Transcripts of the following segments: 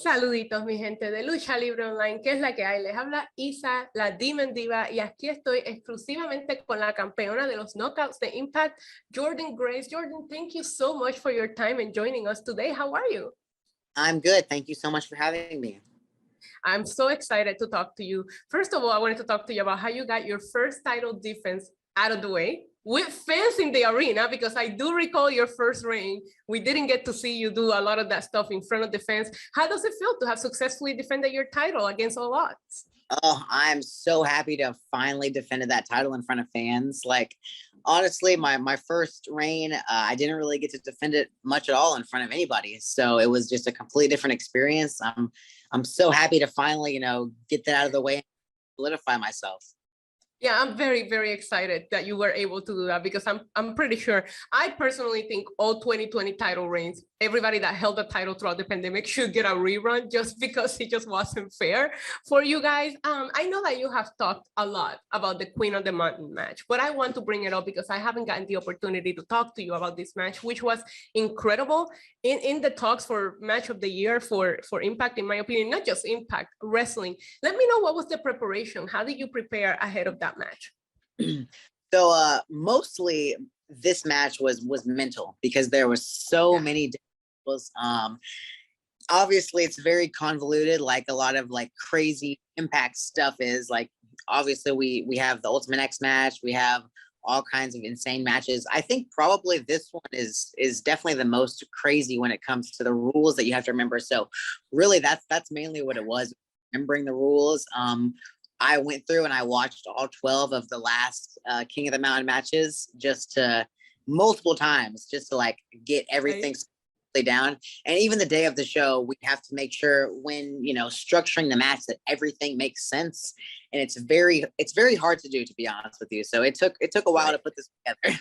Saluditos, mi gente de Lucha Libre Online, ¿qué es la que hay? Les habla Isa, la Demon Diva, y aquí estoy exclusivamente con la campeona de los knockouts de Impact, Jordynne Grace. Jordynne, thank you so much for your time and joining us today. How are you? I'm good. Thank you so much for having me. I'm so excited to talk to you. First of all, I wanted to talk to you about how you got your first title defense out of the way with fans in the arena, because I do recall your first reign. We didn't get to see you do a lot of that stuff in front of the fans. How does it feel to have successfully defended your title against all odds? Oh, I'm so happy to have finally defended that title in front of fans. Like, honestly, my first reign, I didn't really get to defend it much at all in front of anybody. So it was just a completely different experience. I'm so happy to finally, get that out of the way and solidify myself. Yeah, I'm very, very excited that you were able to do that, because I'm pretty sure, I personally think all 2020 title reigns, everybody that held the title throughout the pandemic should get a rerun, just because it just wasn't fair for you guys. I know that you have talked a lot about the Queen of the Mountain match, but I want to bring it up because I haven't gotten the opportunity to talk to you about this match, which was incredible in the talks for match of the year for Impact, in my opinion, not just Impact Wrestling. Let me know, what was the preparation? How did you prepare ahead of that match? So mostly this match was mental, because there was so many different, obviously it's very convoluted, like a lot of like crazy Impact stuff is. Like, obviously we have the Ultimate X match, we have all kinds of insane matches. I think probably this one is definitely the most crazy when it comes to the rules that you have to remember. So really that's mainly what it was, remembering the rules. I went through and I watched all 12 of the last King of the Mountain matches multiple times, just to like get everything down. And even the day of the show, we have to make sure, when structuring the match, that everything makes sense. And it's very hard to do, to be honest with you. So it took a while to put this together.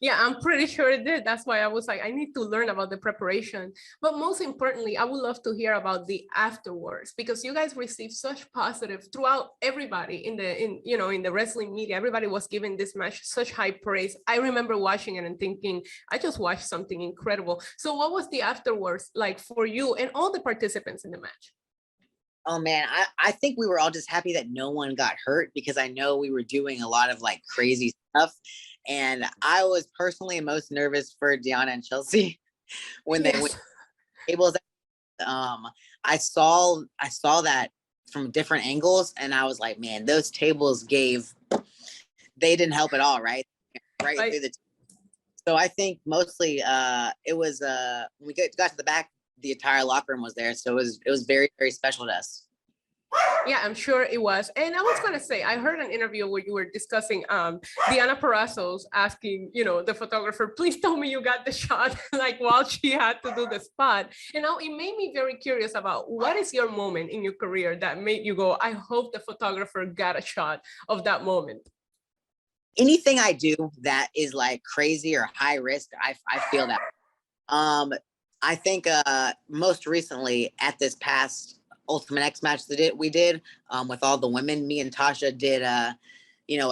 Yeah, I'm pretty sure it did. That's why I was like, I need to learn about the preparation. But most importantly, I would love to hear about the afterwards, because you guys received such positive throughout everybody in the wrestling media. Everybody was giving this match such high praise. I remember watching it and thinking, I just watched something incredible. So what was the afterwards like for you and all the participants in the match? Oh man, I think we were all just happy that no one got hurt, because I know we were doing a lot of like crazy stuff. And I was personally most nervous for Deanna and Chelsea when they went tables. I saw that from different angles, and I was like, man, those tables they didn't help at all, right? Right through the. So I think mostly it was when we got to the back, the entire locker room was there, so it was very, very special to us. Yeah, I'm sure it was. And I was going to say, I heard an interview where you were discussing Diana Purrazzo's asking, the photographer, please tell me you got the shot, like while she had to do the spot. And now it made me very curious about, what is your moment in your career that made you go, I hope the photographer got a shot of that moment? Anything I do that is like crazy or high risk, I feel that. I think most recently at this past Ultimate X match that we did with all the women, me and Tasha did a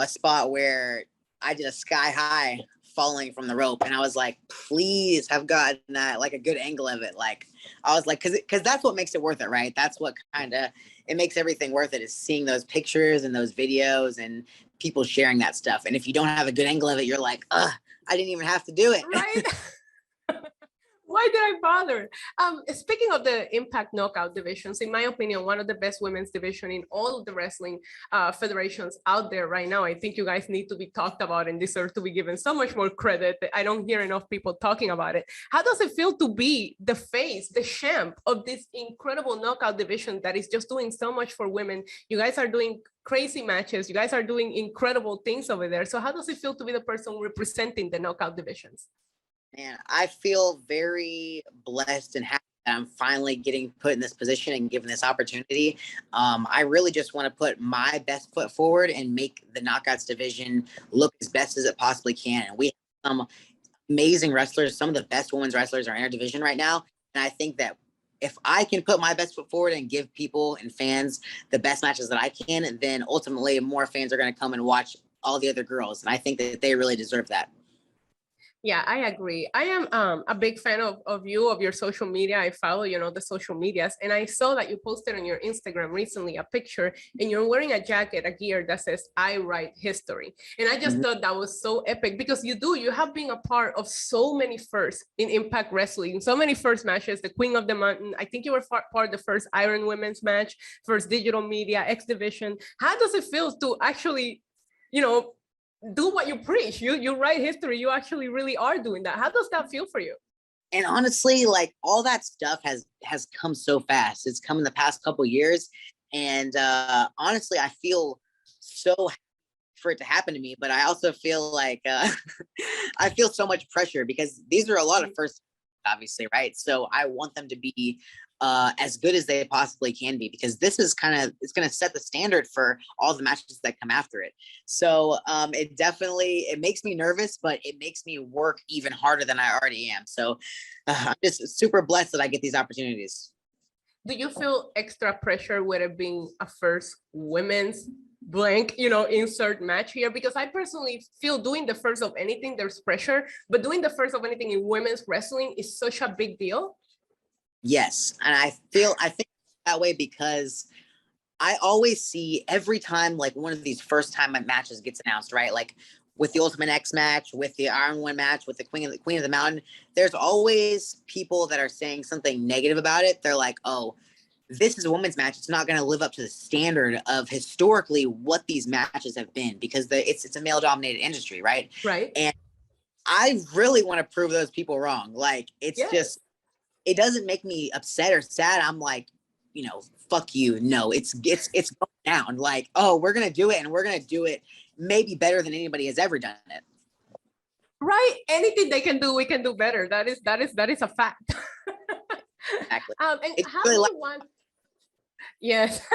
spot where I did a sky high falling from the rope, and I was like, please have gotten that, like a good angle of it. Like, I was like, because that's what makes it worth it, right? That's what it makes everything worth it, is seeing those pictures and those videos and people sharing that stuff. And if you don't have a good angle of it, you're like, I didn't even have to do it. Right. Why did I bother? Speaking of the Impact Knockout divisions, in my opinion, one of the best women's division in all of the wrestling federations out there right now. I think you guys need to be talked about and deserve to be given so much more credit. I don't hear enough people talking about it. How does it feel to be the face, the champ of this incredible knockout division that is just doing so much for women? You guys are doing crazy matches. You guys are doing incredible things over there. So how does it feel to be the person representing the knockout divisions? Man, I feel very blessed and happy that I'm finally getting put in this position and given this opportunity. I really just want to put my best foot forward and make the Knockouts division look as best as it possibly can. And we have some amazing wrestlers. Some of the best women's wrestlers are in our division right now. And I think that if I can put my best foot forward and give people and fans the best matches that I can, then ultimately more fans are going to come and watch all the other girls. And I think that they really deserve that. Yeah, I agree. I am a big fan of you, of your social media. I follow, the social medias, and I saw that you posted on your Instagram recently a picture, and you're wearing a jacket, a gear that says "I write history." And I just thought that was so epic because you have been a part of so many firsts in Impact Wrestling, so many first matches, the Queen of the Mountain. I think you were part of the first Iron Women's match, first digital media, X Division. How does it feel to actually, do what you preach? You write history. You actually really are doing that. How does that feel for you? And honestly, like all that stuff has come so fast. It's come in the past couple years, and honestly, I feel so happy for it to happen to me. But I also feel like I feel so much pressure because these are a lot of firsts, obviously, right? So I want them to be as good as they possibly can be, because this is it's going to set the standard for all the matches that come after it. So it makes me nervous, but it makes me work even harder than I already am. So I'm just super blessed that I get these opportunities. Do you feel extra pressure with it being a first women's blank, insert match here? Because I personally feel doing the first of anything, there's pressure, but doing the first of anything in women's wrestling is such a big deal. Yes. And I think that way because I always see every time like one of these first time matches gets announced, right? Like with the Ultimate X match, with the Iron One match, with the Queen of the Mountain, there's always people that are saying something negative about it. They're like, oh, this is a women's match. It's not going to live up to the standard of historically what these matches have been, because it's a male dominated industry, right? Right. And I really want to prove those people wrong. Like just, it doesn't make me upset or sad. I'm like, fuck you. No, it's going down. Like, oh, we're going to do it, and we're going to do it maybe better than anybody has ever done it. Right. Anything they can do, we can do better. That is a fact. Exactly. And how do you want? Yes.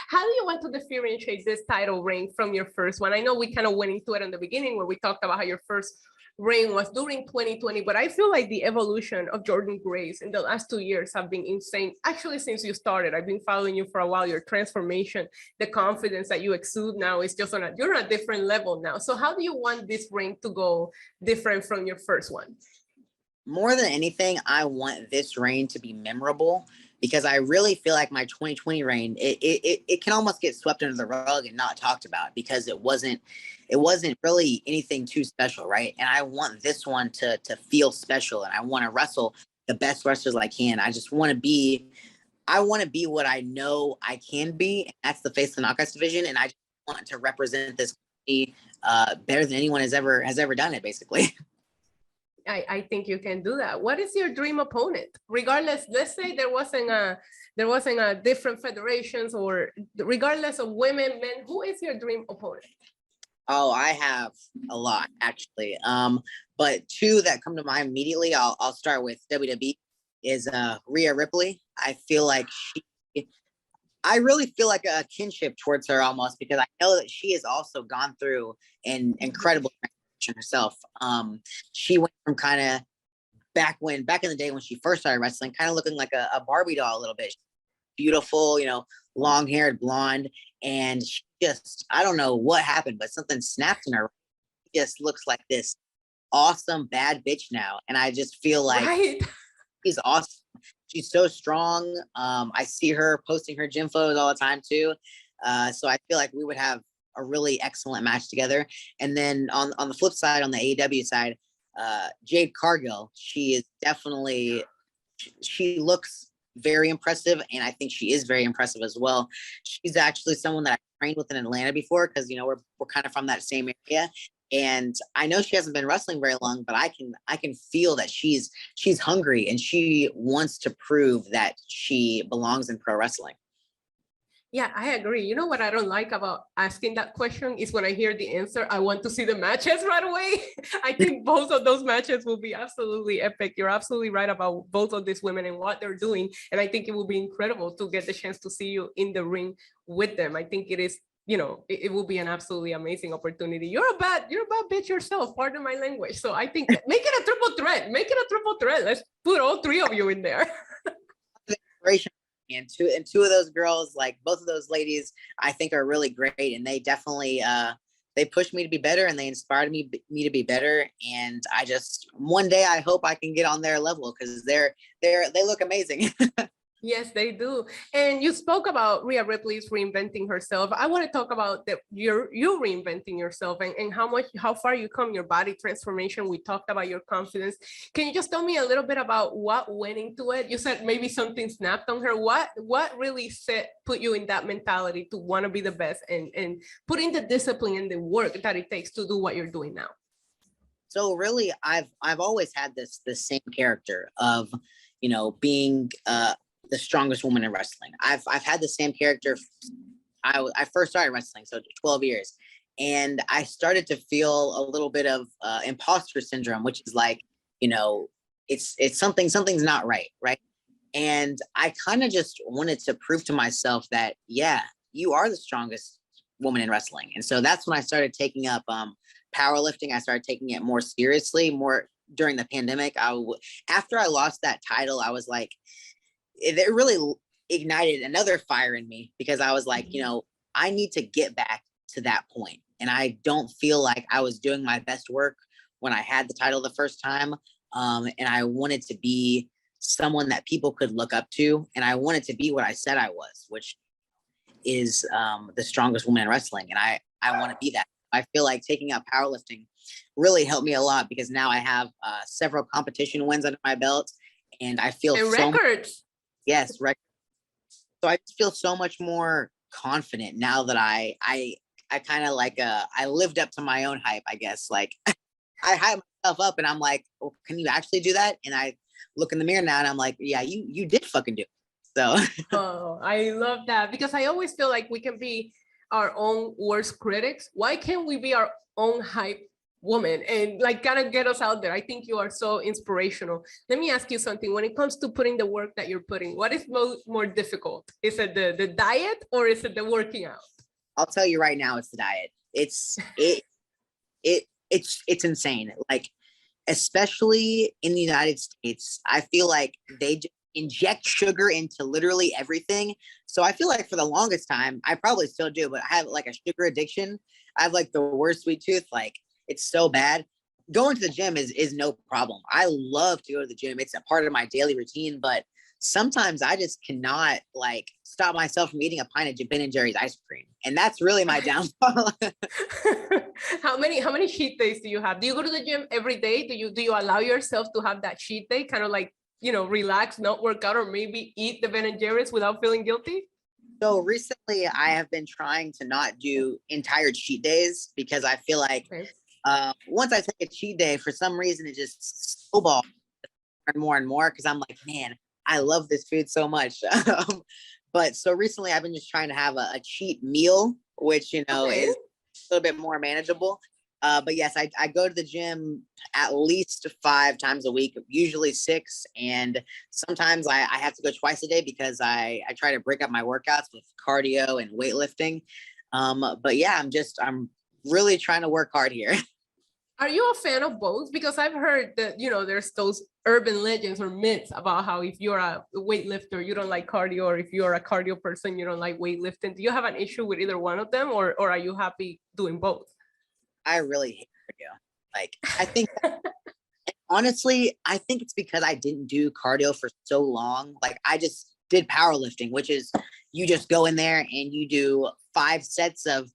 How do you want to differentiate this title reign from your first one? I know we kind of went into it in the beginning where we talked about how your first reign was during 2020, but I feel like the evolution of Jordynne Grace in the last 2 years have been insane. Actually, since you started, I've been following you for a while. Your transformation, the confidence that you exude now is just you're on a different level now. So how do you want this reign to go different from your first one? More than anything, I want this reign to be memorable, because I really feel like my 2020 reign, it can almost get swept under the rug and not talked about, because it wasn't really anything too special, right? And I want this one to feel special, and I want to wrestle the best wrestlers I can. I want to be what I know I can be, and that's the face of the Knockouts division, and I just want to represent this company better than anyone has ever done it, basically. I think you can do that. What is your dream opponent? Regardless, let's say there wasn't a different federations, or regardless of women, men, who is your dream opponent? Oh, I have a lot, actually. But two that come to mind immediately, I'll start with WWE, is Rhea Ripley. I really feel like a kinship towards her almost, because I know that she has also gone through an incredible transformation herself. She went from kind of back in the day when she first started wrestling, kind of looking like a Barbie doll a little bit. Beautiful, long haired, blonde, and she just, I don't know what happened, but something snapped in her. She just looks like this awesome bad bitch now, and I just feel like she's awesome. She's so strong. I see her posting her gym photos all the time too. So I feel like we would have a really excellent match together. And then on the flip side, on the AEW side, Jade Cargill, she is definitely, she looks very impressive, and I think she is very impressive as well. She's actually someone that I trained with in Atlanta before, because we're kind of from that same area, and I know she hasn't been wrestling very long, but I can feel that she's hungry, and she wants to prove that she belongs in pro wrestling. Yeah, I agree. You know what I don't like about asking that question is when I hear the answer, I want to see the matches right away. I think both of those matches will be absolutely epic. You're absolutely right about both of these women and what they're doing. And I think it will be incredible to get the chance to see you in the ring with them. I think it is, it will be an absolutely amazing opportunity. You're a bad bitch yourself, pardon my language. So I think make it a triple threat. Let's put all three of you in there. And two of those girls, like both of those ladies, I think are really great, and they definitely they pushed me to be better, and they inspired me to be better. And I just, one day I hope I can get on their level, because they look amazing. Yes, they do. And you spoke about Rhea Ripley's reinventing herself. I want to talk about you reinventing yourself, and how far you come, your body transformation. We talked about your confidence. Can you just tell me a little bit about what went into it? You said maybe something snapped on her. What really put you in that mentality to want to be the best, and put in the discipline and the work that it takes to do what you're doing now? So really, I've always had the same character of, being the strongest woman in wrestling. I've had the same character. I first started wrestling, so 12 years. And I started to feel a little bit of imposter syndrome, which is like, it's something's not right. Right. And I kind of just wanted to prove to myself that, yeah, you are the strongest woman in wrestling. And so that's when I started taking up powerlifting. I started taking it more seriously, more during the pandemic. After I lost that title, I was like, it really ignited another fire in me, because I was like, I need to get back to that point. And I don't feel like I was doing my best work when I had the title the first time. And I wanted to be someone that people could look up to. And I wanted to be what I said I was, which is the strongest woman in wrestling. And I want to be that. I feel like taking up powerlifting really helped me a lot, because now I have several competition wins under my belt, and I feel records. Yes, right. So I feel so much more confident now that I kind of like I lived up to my own hype, I guess. Like I hype myself up, and I'm like, oh, can you actually do that? And I look in the mirror now, and I'm like, yeah, you did fucking do it. So oh, I love that, because I always feel like we can be our own worst critics. Why can't we be our own hype woman and like kind of get us out there? I think you are so inspirational. Let me ask you something. When it comes to putting the work that you're putting, what is more difficult? Is it the diet, or is it the working out? I'll tell you right now, it's the diet. It's insane. Like, especially in the United States, I feel like they just inject sugar into literally everything. So I feel like for the longest time, I probably still do, but I have like a sugar addiction. I have like the worst sweet tooth. Like, it's so bad. Going to the gym is no problem. I love to go to the gym. It's a part of my daily routine, but sometimes I just cannot like stop myself from eating a pint of Ben & Jerry's ice cream. And that's really my downfall. How many cheat days do you have? Do you go to the gym every day? Do you allow yourself to have that cheat day, kind of like, relax, not work out, or maybe eat the Ben & Jerry's without feeling guilty? So recently I have been trying to not do entire cheat days, because I feel like once I take a cheat day, for some reason, it just snowballs more and more, because I'm like, man, I love this food so much. But so recently I've been just trying to have a cheat meal, which, is a little bit more manageable. But yes, I go to the gym at least 5 times a week, usually 6. And sometimes I have to go twice a day, because I try to break up my workouts with cardio and weightlifting. But yeah, I'm really trying to work hard here. Are you a fan of both? Because I've heard that, there's those urban legends or myths about how if you're a weightlifter, you don't like cardio, or if you're a cardio person, you don't like weightlifting. Do you have an issue with either one of them, or are you happy doing both? I really hate cardio. Like, I think, honestly, I think it's because I didn't do cardio for so long. Like, I just did powerlifting, which is you just go in there and you do 5 sets of,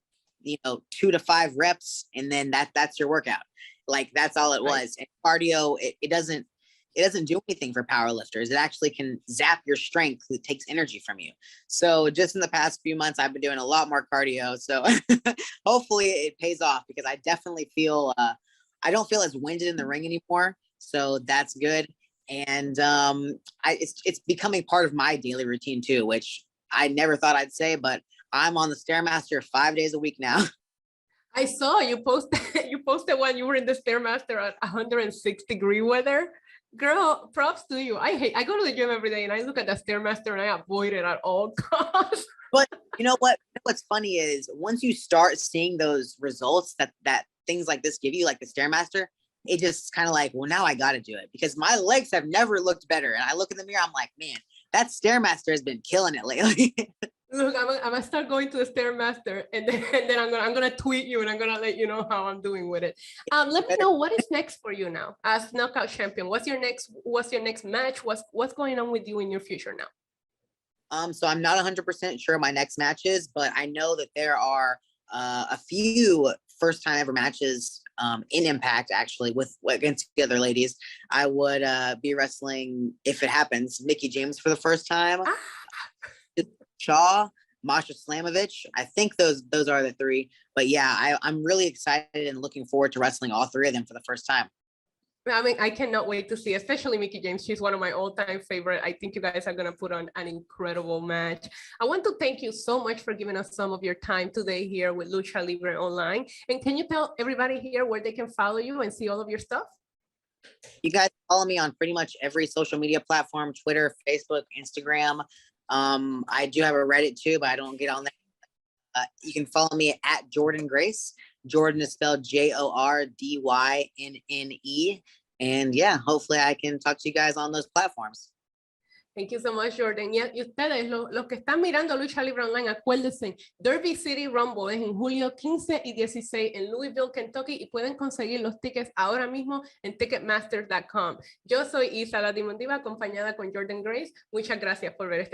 2 to 5 reps, and then that's your workout. Like, that's all it was. And cardio, it doesn't do anything for powerlifters. It actually can zap your strength. It takes energy from you. So just in the past few months, I've been doing a lot more cardio. So hopefully it pays off, because I definitely feel, I don't feel as winded in the ring anymore. So that's good. And it's becoming part of my daily routine too, which I never thought I'd say, but I'm on the Stairmaster 5 days a week now. I saw you posted when you were in the Stairmaster at 106-degree weather. Girl, props to you. I go to the gym every day, and I look at the Stairmaster and I avoid it at all costs. But you know what? What's funny is once you start seeing those results that things like this give you, like the Stairmaster, it just kind of like, well, now I got to do it, because my legs have never looked better. And I look in the mirror, I'm like, man, that Stairmaster has been killing it lately. Look, I'm gonna start going to the Stairmaster, and then I'm gonna tweet you, and I'm gonna let you know how I'm doing with it. Let me know what is next for you now as knockout champion. What's your next match? What's going on with you in your future now? So I'm not 100% sure my next matches, but I know that there are a few first time ever matches in Impact, actually, with against the other ladies. I would be wrestling, if it happens, Mickie James for the first time. Shaw, Masha Slamovich. I think those are the three. But yeah, I'm really excited and looking forward to wrestling all three of them for the first time. I mean, I cannot wait to see, especially Mickie James. She's one of my all-time favorite. I think you guys are going to put on an incredible match. I want to thank you so much for giving us some of your time today here with Lucha Libre Online. And can you tell everybody here where they can follow you and see all of your stuff? You guys follow me on pretty much every social media platform, Twitter, Facebook, Instagram. I do have a Reddit too, but I don't get on there. You can follow me at Jordynne Grace. Jordynne is spelled Jordyne. And yeah, hopefully I can talk to you guys on those platforms. Thank you so much, Jordynne. Y ustedes, los que están mirando Lucha Libre Online, acuérdense, Derby City Rumble es en julio 15 y 16 en Louisville, Kentucky, y pueden conseguir los tickets ahora mismo en ticketmaster.com. Yo soy Isa la Dimundiva, acompañada con Jordynne Grace. Muchas gracias por ver este